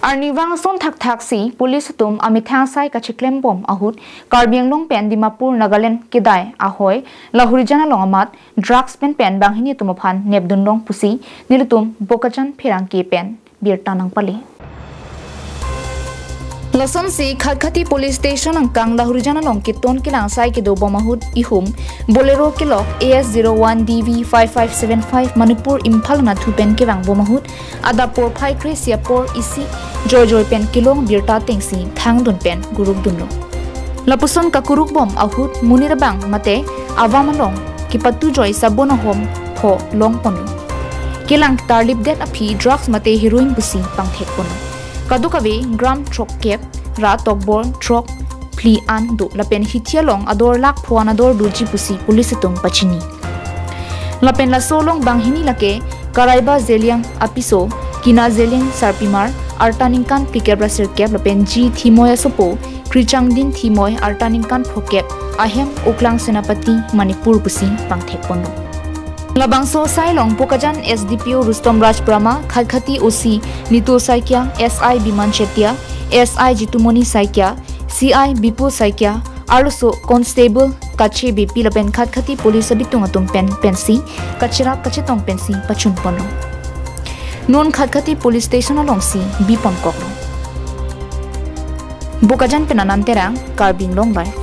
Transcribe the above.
Arnivang son thak si police tum amithang sai kachiklem bom ahut karbiang long pen Dimapur Nagaland kidai ahoy lahorijan longamat drugs pen banghini tumaphan nebdun long pusi nilutum bokajan phirang ki pen birtanang pali Lason si Khatkati police station ang kang lahorijan long kiton kilang sai ki do bomahut ihum bolero kilok AS01 DV 5575 Manipur Imphal na thupen kirang bomahut adapor phai kresia por isi joy pen kilong birta tengsi thangdun pen guruk dunlo lapuson ka kuruk bom ahut munirabang mate awamanong kipatu joy sabona hom pho long ponu kilang tarlip det aphi drugs mate heroin busi pangthek ponu kadukawe gram trok kep ra tokbor trok pli an do lapen hithialong ador lak phuan ador duji pusi police tum pachini lapen la solong banghini lake karaiba zeliang apiso kina zeling sarpimar artaningkan pikebra sirkep lapen ji thimoya sopo krichangdin thimoy artaningkan phokep ahem uklang senapati manipur pusi pangthek pono Labangso Sailong Pokajan SDPO Rustom Raj Brahma Khatkati OC Nito Saikya SI Biman Chetia SI Jitumoni Saikya CI Bipu Saikya Aruso Constable Kache BP Laben Khatkati Police Bitung Atum Pensi Kachira Kachetong Pensi Pachun Pono Non Khatkati Police Station along si Bipon Koklo Bokajan Penananterang Karbing Long Life